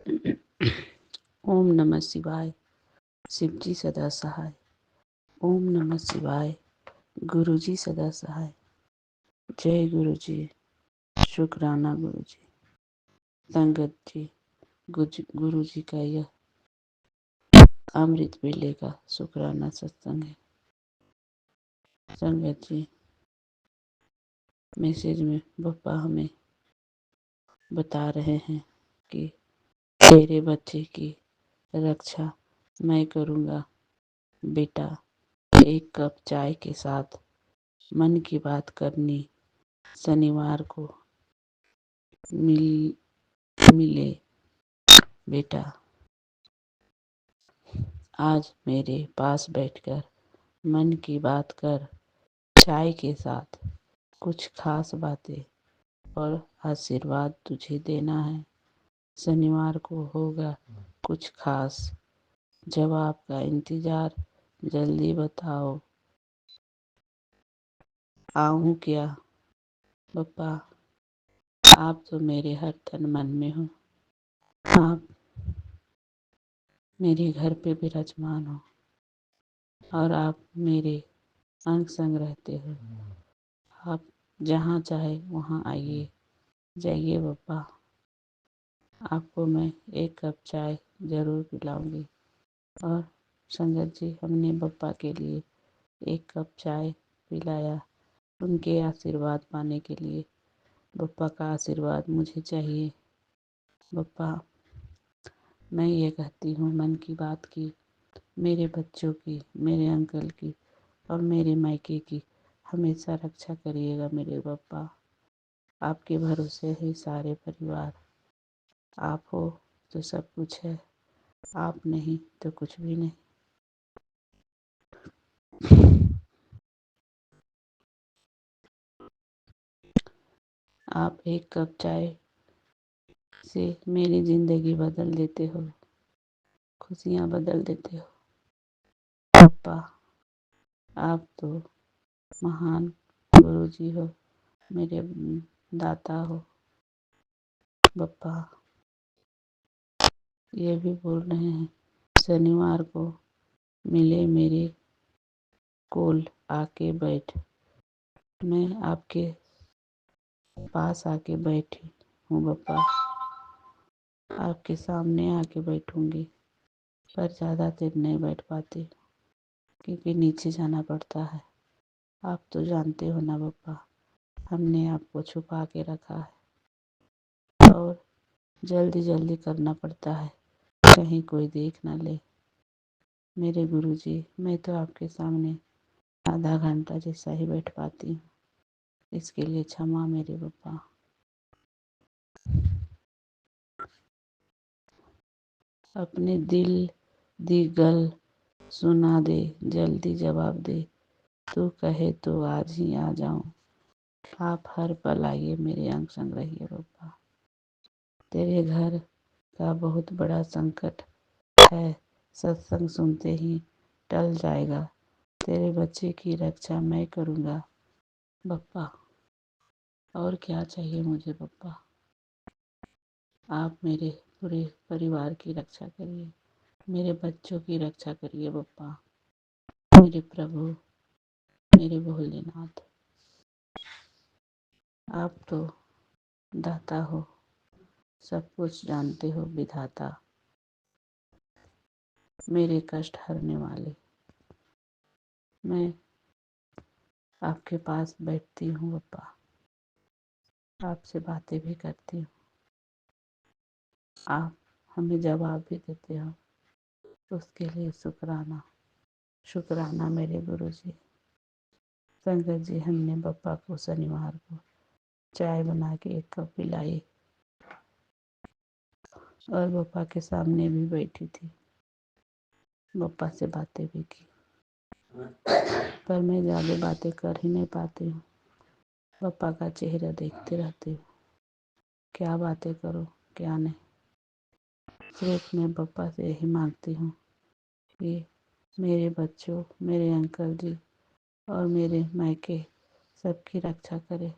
ओम नमः शिवाय। शिवजी सदा सहाय। ओम नमः शिवाय। गुरुजी सदा सहाय। जय गुरुजी। शुक्राना गुरुजी। संगत जी, गुरुजी का यह अमृत वेले का शुक्राना सत्संग है। संगत जी, मैसेज में बप्पा हमें बता रहे हैं कि तेरे बच्चे की रक्षा मैं करूँगा बेटा। एक कप चाय के साथ मन की बात करनी शनिवार को मिले बेटा। आज मेरे पास बैठकर मन की बात कर, चाय के साथ कुछ खास बातें और आशीर्वाद तुझे देना है। शनिवार को होगा कुछ खास, जवाब का इंतजार, जल्दी बताओ आऊँ क्या। पप्पा, आप तो मेरे हर तन मन में हो। आप मेरे घर पे विराजमान हो और आप मेरे अंग संग रहते हो। आप जहाँ चाहे वहाँ आइए जाइए पप्पा। आपको मैं एक कप चाय ज़रूर पिलाऊंगी। और संगत जी, हमने पप्पा के लिए एक कप चाय पिलाया उनके आशीर्वाद पाने के लिए। पप्पा का आशीर्वाद मुझे चाहिए। पप्पा, मैं ये कहती हूँ मन की बात की, मेरे बच्चों की, मेरे अंकल की और मेरे मायके की हमेशा रक्षा करिएगा मेरे पप्पा। आपके भरोसे ही सारे परिवार। आप हो तो सब कुछ है, आप नहीं तो कुछ भी नहीं। आप एक कप चाय से मेरी ज़िंदगी बदल देते हो, खुशियाँ बदल देते हो। पप्पा, आप तो महान गुरुजी हो, मेरे दाता हो। पप्पा ये भी बोल रहे हैं शनिवार को मिले मेरे कोल आके बैठ। मैं आपके पास आके बैठी हूँ पप्पा, आपके सामने आके बैठूंगी, पर ज़्यादा देर नहीं बैठ पाती क्योंकि नीचे जाना पड़ता है। आप तो जानते हो ना पप्पा, हमने आपको छुपा के रखा है और जल्दी जल्दी करना पड़ता है, कहीं कोई देख ना ले। मेरे गुरुजी, मैं तो आपके सामने आधा घंटा जैसा ही बैठ पाती हूँ, इसके लिए क्षमा मेरे पप्पा। अपने दिल दी गल सुना दे, जल्दी जवाब दे, तू कहे तो आज ही आ जाऊं। आप हर पल आइए, मेरे अंग संग रहिए पप्पा। तेरे घर का बहुत बड़ा संकट है, सत्संग सुनते ही टल जाएगा। तेरे बच्चे की रक्षा मैं करूँगा पप्पा। और क्या चाहिए मुझे पप्पा। आप मेरे पूरे परिवार की रक्षा करिए, मेरे बच्चों की रक्षा करिए पप्पा। मेरे प्रभु, मेरे भोलेनाथ, आप तो दाता हो, सब कुछ जानते हो विधाता, मेरे कष्ट हरने वाले। मैं आपके पास बैठती हूँ पप्पा, आपसे बातें भी करती हूँ, आप हमें जवाब भी देते हो, उसके लिए शुक्राना। शुक्राना मेरे गुरुजी। संगत जी, हमने पप्पा को शनिवार को चाय बना के एक कप पिलाई और पप्पा के सामने भी बैठी थी, पप्पा से बातें भी की, पर मैं ज़्यादा बातें कर ही नहीं पाती हूँ। पप्पा का चेहरा देखते रहती हूँ, क्या बातें करो क्या नहीं। सिर्फ मैं पप्पा से यही मांगती हूँ कि मेरे बच्चों, मेरे अंकल जी और मेरे मायके सबकी रक्षा करे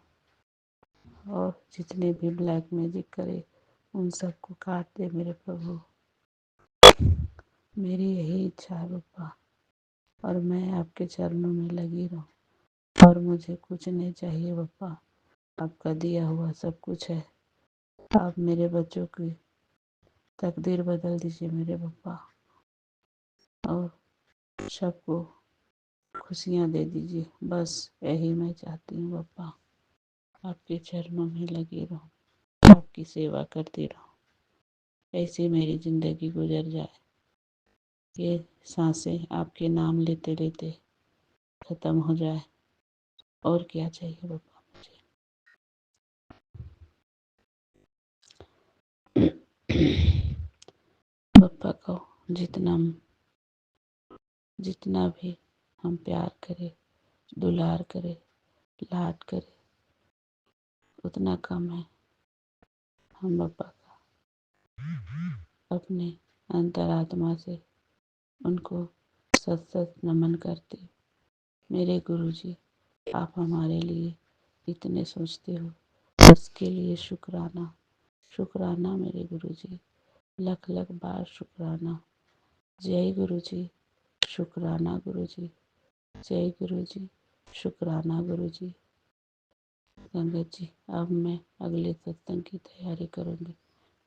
और जितने भी ब्लैक मैजिक करे उन सबको काट दे मेरे प्रभु। मेरी यही इच्छा है पप्पा, और मैं आपके चरणों में लगी रहूं, और मुझे कुछ नहीं चाहिए पप्पा। आपका दिया हुआ सब कुछ है। आप मेरे बच्चों की तकदीर बदल दीजिए मेरे पप्पा, और सबको खुशियाँ दे दीजिए। बस यही मैं चाहती हूँ पप्पा। आपके चरणों में लगी रहूं, आपकी सेवा करती रहूं, ऐसे मेरी ज़िंदगी गुजर जाए। ये सांसें आपके नाम लेते लेते ख़त्म हो जाए। और क्या चाहिए पप्पा मुझे। पप्पा को जितना जितना भी हम प्यार करें, दुलार करें, लाड करें, उतना कम है। हम पप्पा का अपने अंतरात्मा से उनको सत सत नमन करते। मेरे गुरुजी, आप हमारे लिए इतने सोचते हो, उसके लिए शुक्राना। शुक्राना मेरे गुरुजी, लख लख बार शुक्राना। जय गुरुजी, शुक्राना गुरुजी। जय गुरुजी, शुक्राना गुरुजी। संगत जी, अब मैं अगले सत्संग की तैयारी करूंगी।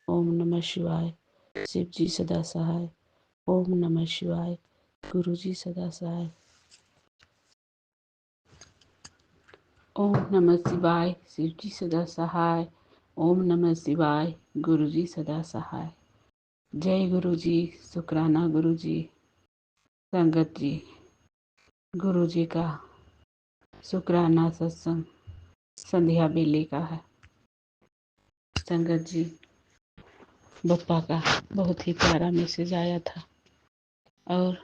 ओम नमः शिवाय। शिव जी सदा सहाय। ओम नमः शिवाय। गुरु जी सदा सहाय। ओम नमः शिवाय। शिव जी सदा सहाय। ओम नमः शिवाय। गुरु जी सदा सहाय। जय गुरु जी, शुक्राना गुरु जी। संगत जी, गुरु जी का शुक्राना सत्संग संध्या बेले का है। संगत जी, बप्पा का बहुत ही प्यारा मैसेज आया था, और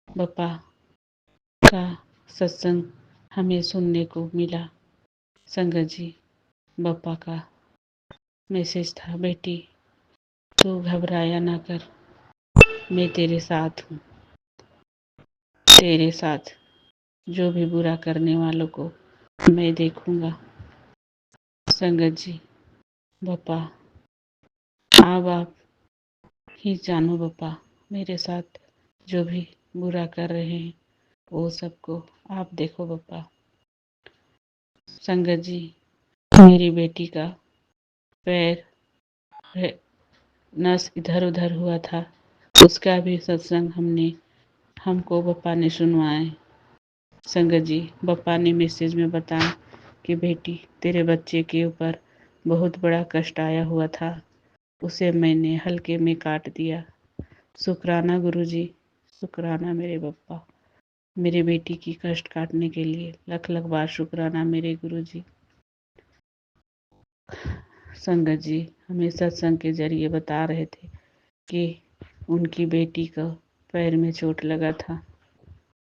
बप्पा का सत्संग हमें सुनने को मिला। संगत जी, बप्पा का मैसेज था, बेटी तू घबराया ना कर, मैं तेरे साथ हूँ। तेरे साथ जो भी बुरा करने वालों को मैं देखूंगा। संगत जी, बप्पा अब आप ही जानो बप्पा, मेरे साथ जो भी बुरा कर रहे हैं वो सबको आप देखो बप्पा। संगत जी, मेरी बेटी का पैर नस इधर उधर हुआ था, उसका भी सत्संग हमको बप्पा ने सुनवाए। संगत जी, बप्पा ने मैसेज में बताया कि बेटी तेरे बच्चे के ऊपर बहुत बड़ा कष्ट आया हुआ था, उसे मैंने हल्के में काट दिया। शुक्राना गुरुजी, शुक्राना मेरे बप्पा, मेरे बेटी की कष्ट काटने के लिए लख लख बार शुक्राना मेरे गुरुजी। संगत जी हमें सत्संग के जरिए बता रहे थे कि उनकी बेटी को पैर में चोट लगा था,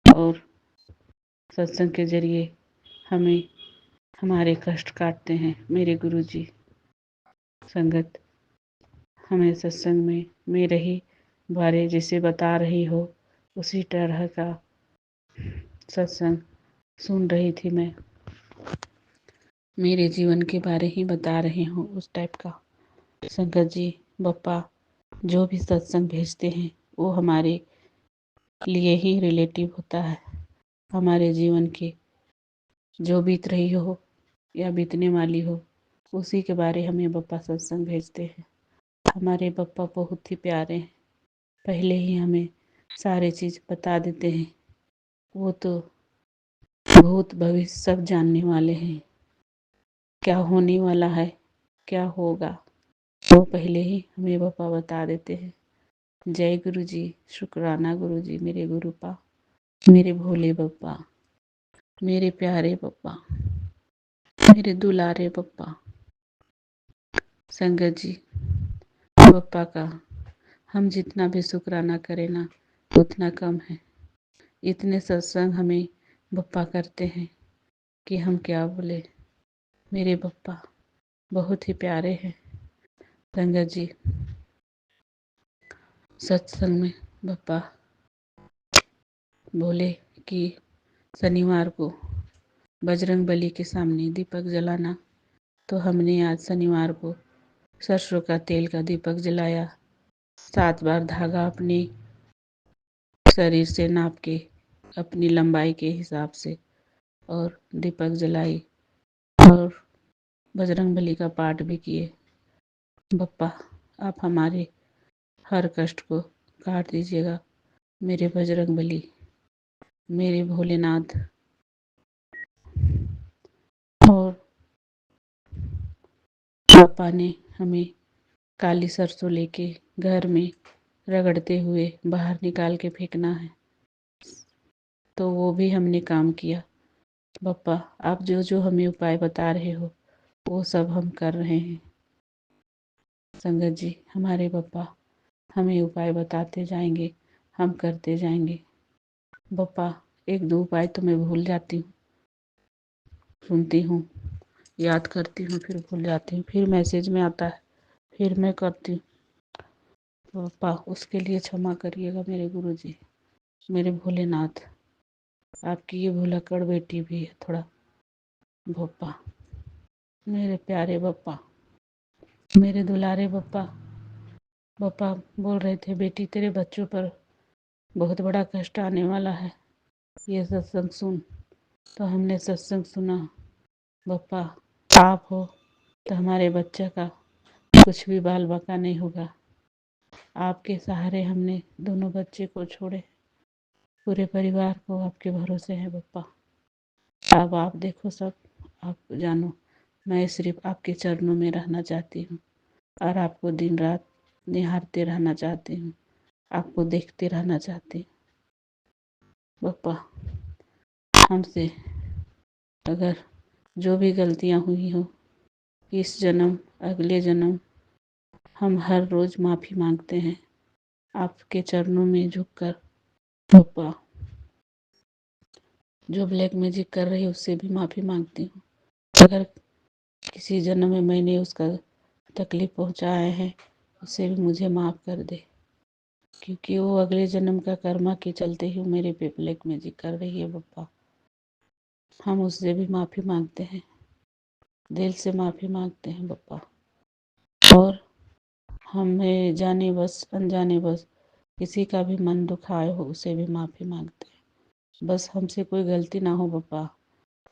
और सत्संग के जरिए हमें हमारे कष्ट काटते हैं मेरे गुरुजी। संगत, हमें सत्संग में मेरे ही बारे जैसे बता रही हो उसी तरह का सत्संग सुन रही थी मैं। मेरे जीवन के बारे ही बता रही हूँ उस टाइप का। संगत जी, बप्पा जो भी सत्संग भेजते हैं वो हमारे लिए ही रिलेटिव होता है। हमारे जीवन के जो बीत रही हो या बीतने वाली हो उसी के बारे हमें बप्पा सत्संग भेजते हैं। हमारे बप्पा बहुत ही प्यारे हैं, पहले ही हमें सारे चीज़ बता देते हैं। वो तो भूत भविष्य सब जानने वाले हैं, क्या होने वाला है, क्या होगा, वो पहले ही हमें बप्पा बता देते हैं। जय गुरु जी, शुक्राना गुरु जी, मेरे गुरुपा, मेरे भोले बप्पा, मेरे प्यारे बप्पा, मेरे दुलारे बप्पा। संगत जी, बप्पा का हम जितना भी शुक्राना करें ना उतना कम है। इतने सत्संग हमें बप्पा करते हैं कि हम क्या बोले। मेरे बप्पा बहुत ही प्यारे हैं। संगत जी, सत्संग में बप्पा बोले कि शनिवार को बजरंग बली के सामने दीपक जलाना, तो हमने आज शनिवार को सरसों का तेल का दीपक जलाया, 7 बार धागा अपनी शरीर से नाप के अपनी लंबाई के हिसाब से और दीपक जलाई और बजरंगबली का पाठ भी किए। बप्पा आप हमारे हर कष्ट को काट दीजिएगा, मेरे बजरंगबली, मेरे भोलेनाथ। और पापा ने हमें काली सरसों लेके घर में रगड़ते हुए बाहर निकाल के फेंकना है, तो वो भी हमने काम किया। बप्पा आप जो जो हमें उपाय बता रहे हो वो सब हम कर रहे हैं। संगत जी, हमारे बप्पा हमें उपाय बताते जाएंगे, हम करते जाएंगे। बप्पा 1-2 उपाय तो मैं भूल जाती हूँ, सुनती हूँ, याद करती हूँ, फिर भूल जाती हूँ, फिर मैसेज में आता है, फिर मैं करती हूँ। बप्पा उसके लिए क्षमा करिएगा मेरे गुरुजी, मेरे भोलेनाथ। आपकी ये भुलक्कड़ बेटी भी है थोड़ा। बप्पा मेरे प्यारे बप्पा, मेरे दुलारे बप्पा। बप्पा बोल रहे थे बेटी तेरे बच्चों पर बहुत बड़ा कष्ट आने वाला है, ये सत्संग सुन। तो हमने सत्संग सुना। बप्पा आप हो तो हमारे बच्चा का कुछ भी बाल बाका नहीं होगा। आपके सहारे हमने दोनों बच्चे को छोड़े, पूरे परिवार को आपके भरोसे है बप्पा। अब आप देखो सब, आप जानो, मैं सिर्फ आपके चरणों में रहना चाहती हूँ और आपको दिन रात निहारते रहना चाहती हूँ, आपको देखते रहना चाहती हूँ। बप्पा हमसे अगर जो भी गलतियाँ हुई हो इस जन्म अगले जन्म, हम हर रोज़ माफ़ी मांगते हैं आपके चरणों में झुककर। बप्पा जो ब्लैक मैजिक कर रही है उससे भी माफ़ी मांगती हूँ। अगर किसी जन्म में मैंने उसका तकलीफ़ पहुँचाया है उससे भी मुझे माफ़ कर दे, क्योंकि वो अगले जन्म का कर्मा के चलते ही मेरे पे ब्लैक मैजिक कर रही है। बप्पा हम उससे भी माफ़ी मांगते हैं, दिल से माफ़ी मांगते हैं बप्पा। और हमें जाने बस अनजाने बस किसी का भी मन दुखाए हो उसे भी माफ़ी मांगते हैं। बस हमसे कोई गलती ना हो बप्पा,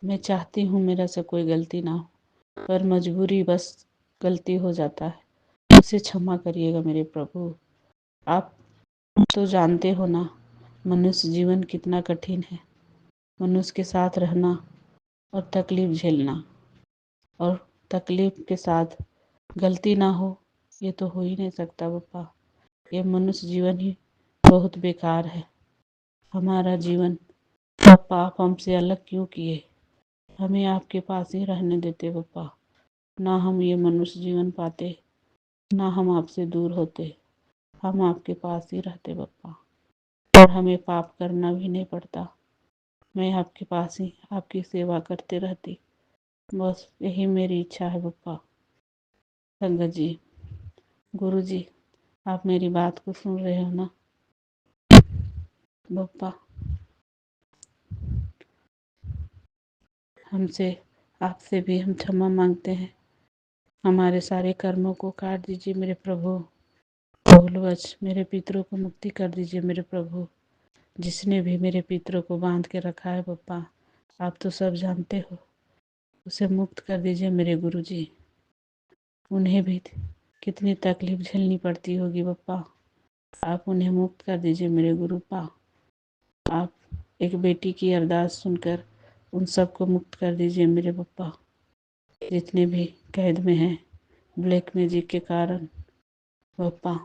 मैं चाहती हूँ मेरा से कोई गलती ना हो, पर मजबूरी बस गलती हो जाता है, उसे क्षमा करिएगा मेरे प्रभु। आप तो जानते हो ना मनुष्य जीवन कितना कठिन है, मनुष्य के साथ रहना और तकलीफ़ झेलना, और तकलीफ़ के साथ गलती ना हो ये तो हो ही नहीं सकता बप्पा। ये मनुष्य जीवन ही बहुत बेकार है। हमारा जीवन बप्पा आप हमसे अलग क्यों किए, हमें आपके पास ही रहने देते बप्पा, ना हम ये मनुष्य जीवन पाते, ना हम आपसे दूर होते, हम आपके पास ही रहते बप्पा, और हमें पाप करना भी नहीं पड़ता। मैं आपके पास ही आपकी सेवा करते रहती, बस यही मेरी इच्छा है बप्पा। संगत जी, गुरु जी, आप मेरी बात को सुन रहे हो ना बप्पा। हमसे आपसे भी हम क्षमा मांगते हैं, हमारे सारे कर्मों को काट दीजिए मेरे प्रभु। भूलवश मेरे पितरों को मुक्ति कर दीजिए मेरे प्रभु। जिसने भी मेरे पितरों को बांध के रखा है बप्पा, आप तो सब जानते हो, उसे मुक्त कर दीजिए मेरे गुरुजी। उन्हें भी कितनी तकलीफ झेलनी पड़ती होगी बप्पा, आप उन्हें मुक्त कर दीजिए मेरे गुरुपा। आप एक बेटी की अरदास सुनकर उन सबको मुक्त कर दीजिए मेरे बप्पा, जितने भी कैद में हैं ब्लैक मैजिक के कारण। बप्पा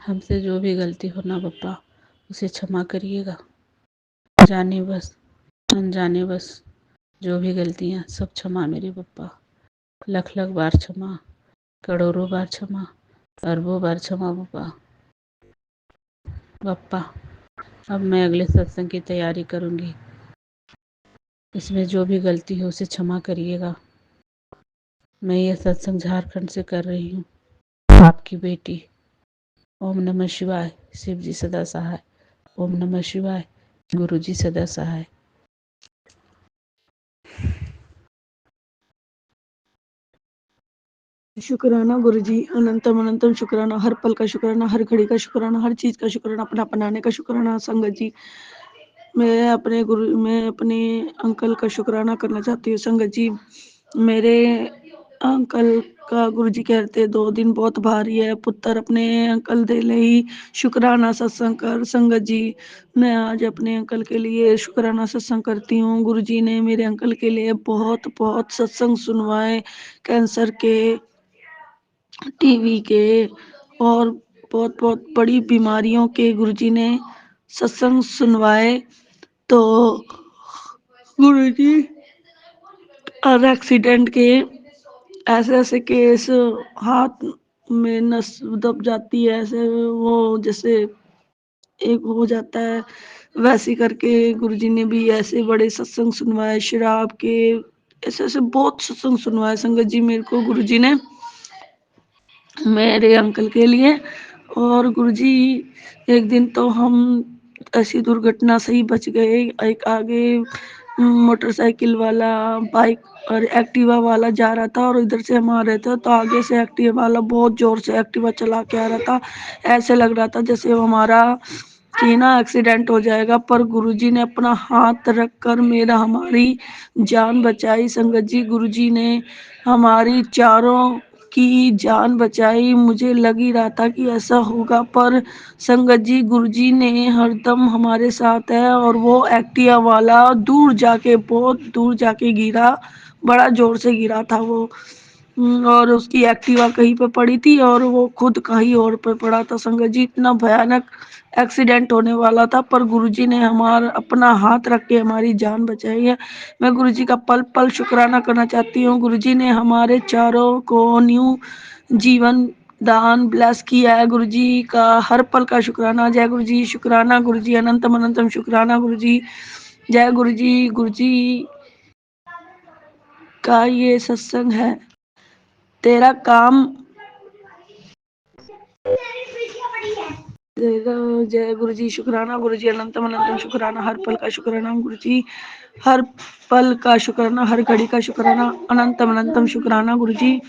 हमसे जो भी गलती हो ना बप्पा उसे क्षमा करिएगा, जाने बस अनजाने बस जो भी गलतियाँ सब क्षमा मेरे बप्पा, लख लख बार क्षमा, करोड़ों बार क्षमा, अरबों बार क्षमा बप्पा। बप्पा अब मैं अगले सत्संग की तैयारी करूँगी, इसमें जो भी गलती हो उसे क्षमा करिएगा। मैं ये सत्संग झारखंड से कर रही हूँ, आपकी बेटी। ओम नमः शिवाय। शिव जी सदा सहाय। ओम नमः शिवाय। गुरु जी सदा सहाय। शुक्राना गुरुजी, अनंतम अनंतम शुक्राना, हर पल का शुक्राना, हर घड़ी का शुक्राना, हर चीज का शुक्राना, अपना अपनाने का शुक्राना। संगत जी, मैं अपने अंकल का शुक्राना करना चाहती हूँ। संगत जी, मेरे अंकल का गुरुजी कहते 2 दिन बहुत भारी है, पुत्र अपने अंकल दे ही शुक्राना सत्संग कर। संगत जी, मैं आज अपने अंकल के लिए शुक्राना सत्संग करती हूँ। गुरुजी ने मेरे अंकल के लिए बहुत बहुत सत्संग सुनवाए, कैंसर के, टीवी के और बहुत बहुत बड़ी बीमारियों के गुरुजी ने सत्संग सुनवाए। तो गुरुजी और एक्सीडेंट के ऐसे ऐसे केस, हाथ में नस दब जाती है, ऐसे वो जैसे एक हो जाता है, वैसे करके गुरुजी ने भी ऐसे बड़े सत्संग सुनवाए, शराब के ऐसे ऐसे बहुत सत्संग सुनवाए। संगत जी, मेरे को गुरुजी ने मेरे अंकल के लिए। और गुरुजी, एक दिन तो हम ऐसी दुर्घटना से ही बच गए। एक आगे मोटरसाइकिल वाला, बाइक और एक्टिवा वाला जा रहा था और इधर से हम आ रहे थे, तो आगे से एक्टिवा वाला बहुत जोर से एक्टिवा चला के आ रहा था। ऐसे लग रहा था जैसे हमारा कि ना एक्सीडेंट हो जाएगा, पर गुरुजी ने अपना हाथ रख कर हमारी जान बचाई। संगत जी, गुरुजी ने हमारी चारों की जान बचाई। मुझे लग ही रहा था कि ऐसा होगा, पर संगत जी, गुरुजी ने हरदम हमारे साथ है। और वो एक्टिवा वाला दूर जाके, बहुत दूर जाके गिरा, बड़ा जोर से गिरा था वो। और उसकी एक्टिवा कहीं पे पड़ी थी और वो खुद कहीं और पे पड़ा था। संगत जी, इतना भयानक एक्सीडेंट होने वाला था, पर गुरुजी ने हमारा अपना हाथ रख के हमारी जान बचाई है। मैं गुरुजी का पल पल शुक्राना करना चाहती हूँ। गुरुजी ने हमारे चारों को न्यू जीवन दान ब्लेस किया है। गुरुजी का हर पल का शुक्राना। जय गुरुजी, शुक्राना गुरुजी, अनंतम अनंतम शुक्राना गुरुजी। जय गुरुजी। गुरुजी का ये सत्संग है, तेरा काम जय गुरुजी, शुक्राना गुरुजी, अनंतम अनंतम शुक्राना, हर पल का शुक्राना गुरुजी, हर पल का शुक्राना, हर घड़ी का शुक्राना, अनंतम अनंतम शुक्राना गुरुजी।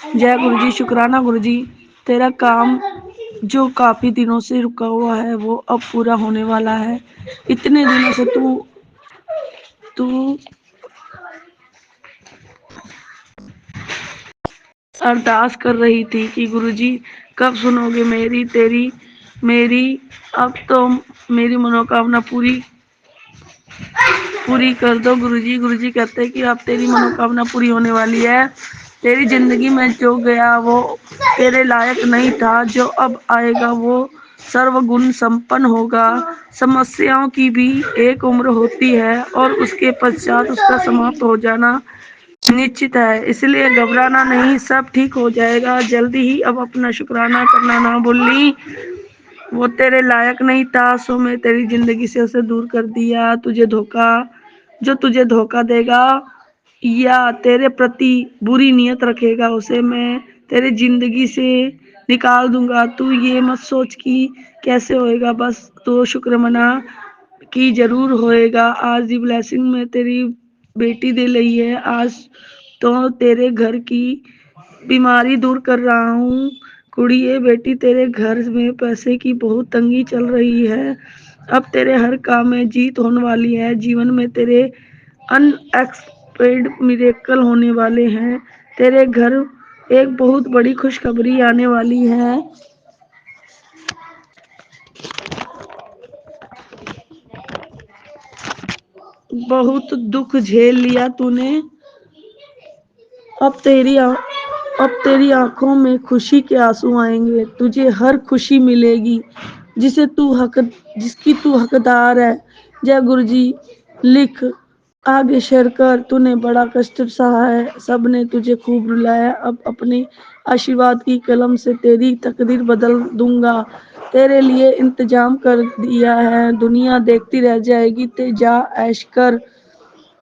जय गुरुजी, शुक्राना गुरुजी, तेरा काम जो काफी दिनों से रुका हुआ है वो अब पूरा होने वाला है। इतने दिनों से तू अरदास कर रही थी कि गुरुजी कब सुनोगे मेरी। अब तो मेरी मनोकामना पूरी कर दो गुरुजी। गुरुजी कहते हैं कि अब तेरी मनोकामना पूरी होने वाली है। तेरी जिंदगी में जो गया वो तेरे लायक नहीं था, जो अब आएगा वो सर्वगुण संपन्न होगा। समस्याओं की भी एक उम्र होती है और उसके पश्चात उसका समाप्त हो जाना निश्चित है, इसलिए घबराना नहीं, सब ठीक हो जाएगा जल्दी ही। अब अपना शुक्राना करना ना भूलनी। वो तेरे लायक नहीं था, सो मैं तेरी जिंदगी से उसे दूर कर दिया। जो तुझे धोखा देगा या तेरे प्रति बुरी नीयत रखेगा, उसे मैं तेरी जिंदगी से निकाल दूंगा। तू ये मत सोच कि कैसे होएगा, बस तो शुक्र मना कि जरूर होएगा। आज दी ब्लेसिंग में तेरी बेटी दे रही है। आज तो तेरे घर की बीमारी दूर कर रहा हूँ। कुड़िए बेटी, तेरे घर में पैसे की बहुत तंगी चल रही है, अब तेरे हर काम में जीत होने वाली है। जीवन में तेरे अनएक्सपेक्टेड मिरेकल होने वाले हैं। तेरे घर एक बहुत बड़ी खुशखबरी आने वाली है। बहुत दुख झेल लिया तूने, अब तेरी आंखों में खुशी के आंसू आएंगे। तुझे हर खुशी मिलेगी जिसकी तू हकदार है। जय गुरुजी, लिख आगे शेयर कर। तूने बड़ा कष्ट सहा है, सबने तुझे खूब रुलाया, अब अपने आशीर्वाद की कलम से तेरी तकदीर बदल दूंगा। तेरे लिए इंतजाम कर दिया है, दुनिया देखती रह जाएगी। ते जा ऐश कर,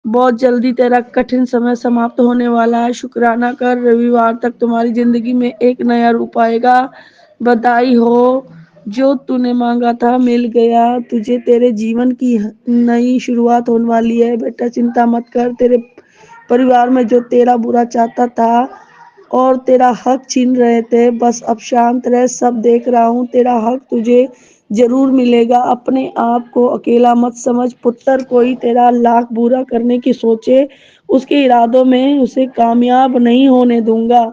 बहुत जल्दी तेरा कठिन समय समाप्त होने वाला है। शुक्राना कर, रविवार तक तुम्हारी जिंदगी में एक नया रूप आएगा। बधाई हो, जो तूने मांगा था मिल गया तुझे। तेरे जीवन की नई शुरुआत होने वाली है। बेटा चिंता मत कर, तेरे परिवार में जो तेरा बुरा चाहता था और तेरा हक छीन रहे थे। बस अब शांत रह, सब देख रहा हूँ, तेरा हक तुझे जरूर मिलेगा। अपने आप को अकेला मत समझ पुत्र, कोई तेरा लाख बुरा करने की सोचे, उसके इरादों में उसे कामयाब नहीं होने दूंगा।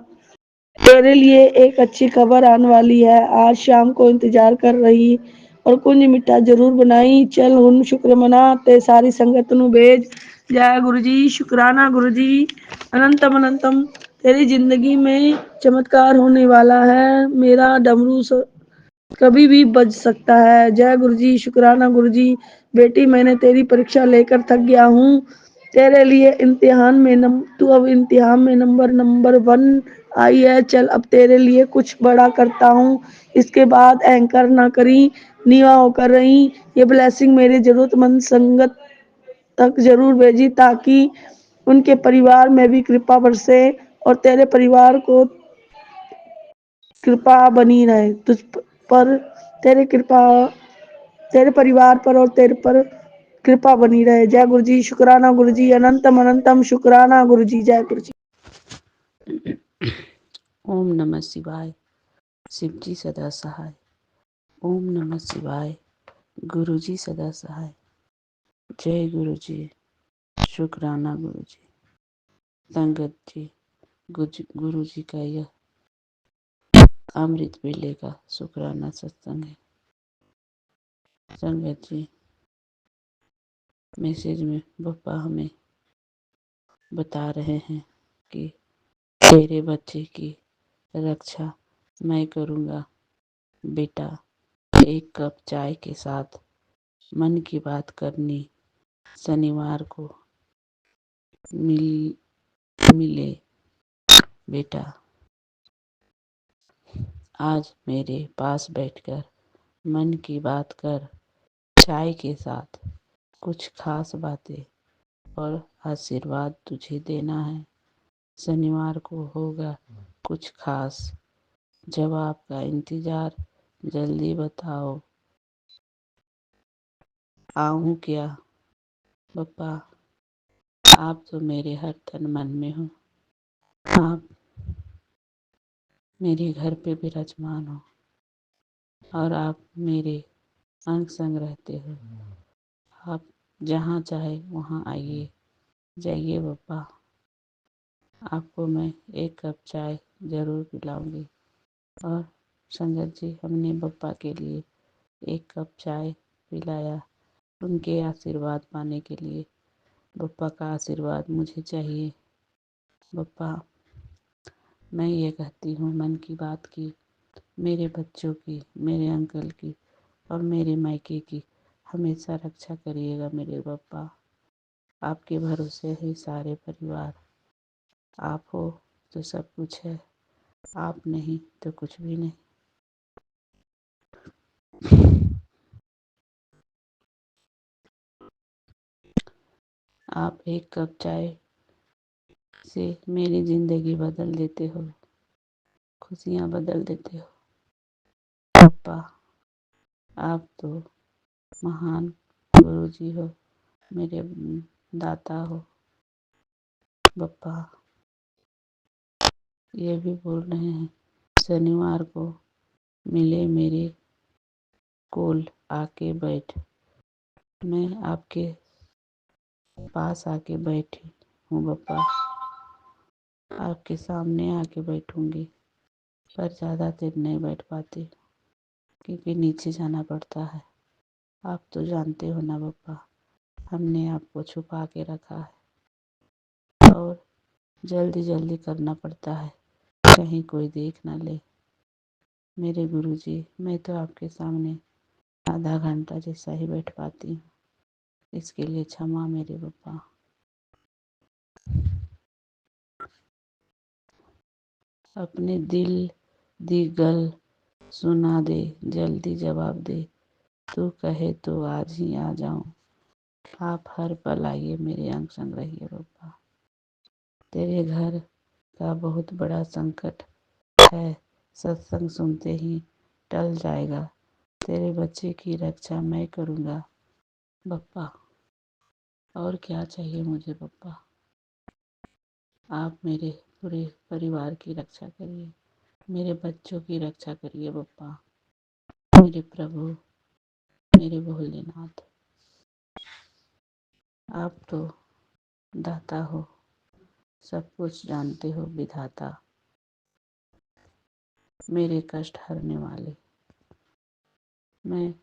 तेरे लिए एक अच्छी खबर आने वाली है, आज शाम को इंतजार कर रही और कुंज मिठा जरूर बनाई। चल हुन शुक्र मना ते सारी संगत नु भेज। जय गुरु जी, शुक्राना गुरु जी, अनंतम अनंतम। तेरी जिंदगी में चमत्कार होने वाला है, मेरा डमरू कभी भी बज सकता है। जय गुरु जी, शुक्राना गुरु जी। बेटी, मैंने तेरी परीक्षा लेकर थक गया हूँ। तेरे लिए इम्तिहान में तू अब इम्तिहान में नंबर 1 आई है। चल अब तेरे लिए कुछ बड़ा करता हूँ, इसके बाद एंकर ना करी, नीवा होकर रही। ये ब्लेसिंग मेरे जरूरतमंद संगत तक जरूर भेजी, ताकि उनके परिवार में भी कृपा बरसे और तेरे परिवार को कृपा बनी रहे। तुझ पर तेरे कृपा, तेरे परिवार पर और तेरे पर कृपा बनी रहे। जय गुरु जी, शुक्राना गुरु जी, अनंतम अनंतम शुक्राना गुरु जी। जय गुरु जी। ओम नमः शिवाय। शिव जी सदा सहाय। ओम नमः शिवाय। गुरु जी सदा सहाय। जय गुरु जी, शुक्राना गुरु जी। संगत जी, गुरु जी का यह अमृत वेले का शुक्राना सत्संग है। संगत जी, मैसेज में बप्पा हमें बता रहे हैं कि तेरे बच्चे की रक्षा मैं करूँगा बेटा। एक कप चाय के साथ मन की बात करनी शनिवार को मिले बेटा। आज मेरे पास बैठकर मन की बात कर, चाय के साथ कुछ खास बातें और आशीर्वाद तुझे देना है। शनिवार को होगा कुछ खास, जवाब का इंतजार, जल्दी बताओ आऊँ क्या। पप्पा, आप तो मेरे हर तन मन में हो, आप मेरे घर पे विराजमान हो और आप मेरे अंग संग रहते हो। आप जहाँ चाहे वहाँ आइए जाइए पप्पा, आपको मैं एक कप चाय ज़रूर पिलाऊंगी। और संगत जी, हमने पप्पा के लिए एक कप चाय पिलाया उनके आशीर्वाद पाने के लिए। पप्पा का आशीर्वाद मुझे चाहिए। पप्पा, मैं ये कहती हूँ मन की बात की, मेरे बच्चों की, मेरे अंकल की और मेरे मायके की हमेशा रक्षा करिएगा मेरे पप्पा। आपके भरोसे है सारे परिवार। आप हो तो सब कुछ है, आप नहीं तो कुछ भी नहीं। आप एक कप चाय से मेरी ज़िंदगी बदल देते हो, खुशियाँ बदल देते हो। पप्पा, आप तो महान गुरु जी हो, मेरे दाता हो। पप्पा ये भी बोल रहे हैं शनिवार को मिले मेरे कोल आके बैठ। मैं आपके पास आके बैठी हूँ पप्पा, आपके सामने आके बैठूंगी, पर ज़्यादा देर नहीं बैठ पाती क्योंकि नीचे जाना पड़ता है। आप तो जानते हो ना पप्पा, हमने आपको छुपा के रखा है और जल्दी जल्दी करना पड़ता है, कहीं कोई देख ना ले। मेरे गुरुजी, मैं तो आपके सामने आधा घंटा जैसा ही बैठ पाती हूँ, इसके लिए क्षमा मेरे पप्पा। अपने दिल दी गल सुना दे, जल्दी जवाब दे, तू कहे तो आज ही आ जाऊं। आप हर पल आइए, मेरे अंग संग रहिए पप्पा। तेरे घर का बहुत बड़ा संकट है, सत्संग सुनते ही टल जाएगा। तेरे बच्चे की रक्षा मैं करूँगा पप्पा। और क्या चाहिए मुझे पप्पा, आप मेरे पूरे परिवार की रक्षा करिए, मेरे बच्चों की रक्षा करिए बप्पा, मेरे प्रभु, मेरे भोलेनाथ। आप तो दाता हो, सब कुछ जानते हो विधाता, मेरे कष्ट हरने वाले। मैं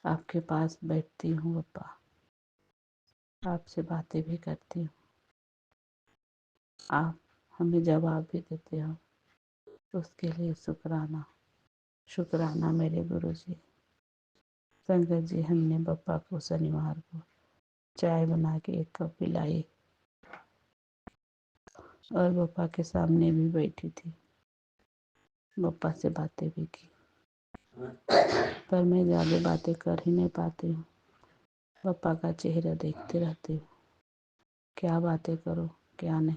आपके पास बैठती हूँ बप्पा, आपसे बातें भी करती हूँ, आप हमें जवाब भी देते हो, उसके लिए शुक्राना, शुक्राना मेरे गुरु जी। संगत जी, हमने बप्पा को शनिवार को चाय बना के एक कप पिलाई और बप्पा के सामने भी बैठी थी, बप्पा से बातें भी की, पर मैं ज़्यादा बातें कर ही नहीं पाती हूँ, बप्पा का चेहरा देखते रहती हूँ, क्या बातें करो क्या नहीं।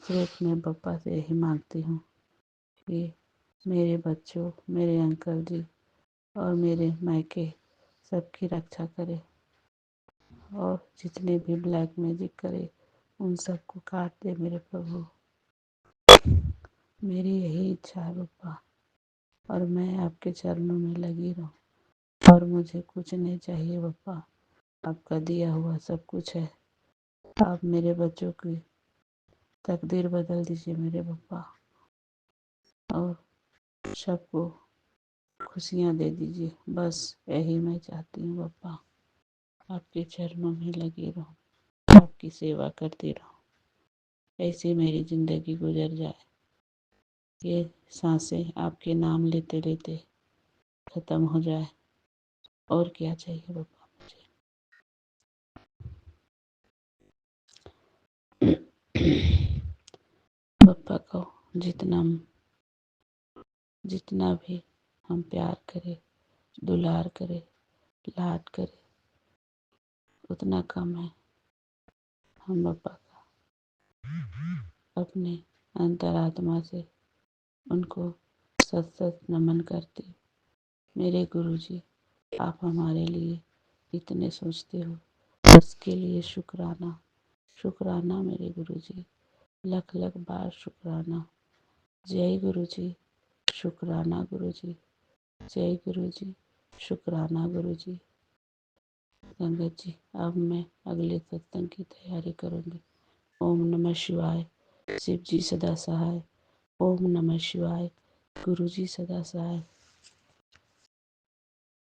सिर्फ मैं बप्पा से यही मांगती हूँ कि मेरे बच्चों, मेरे अंकल जी और मेरे मायके सबकी रक्षा करे, और जितने भी ब्लैक मैजिक करे उन सबको काट दे मेरे प्रभु। मेरी यही इच्छा है बप्पा, और मैं आपके चरणों में लगी रहूं, और मुझे कुछ नहीं चाहिए बप्पा, आपका दिया हुआ सब कुछ है। आप मेरे बच्चों की तकदीर बदल दीजिए मेरे बप्पा, और सबको खुशियाँ दे दीजिए, बस यही मैं चाहती हूँ बप्पा। आपके चरणों में लगी रहूं, आपकी सेवा करती रहूं, ऐसे मेरी ज़िंदगी गुजर जाए, ये सांसें आपके नाम लेते लेते ख़त्म हो जाए, और क्या चाहिए बप्पा मुझे। बप्पा को जितना भी हम प्यार करें, दुलार करें, लाड करें, उतना कम है। हम बप्पा का अपने अंतरात्मा से उनको सत सत नमन करते। मेरे गुरुजी, आप हमारे लिए इतने सोचते हो, उसके लिए शुक्राना, शुक्राना मेरे गुरुजी, लख लख बार शुक्राना। जय गुरुजी, शुक्राना गुरुजी, जय गुरुजी, शुक्राना गुरुजी। संगत जी, अब मैं अगले सत्संग की तैयारी करूँगी। ओम नमः शिवाय। शिव जी सदा सहाय। ओम नमः शिवाय। गुरु जी सदा सहाय।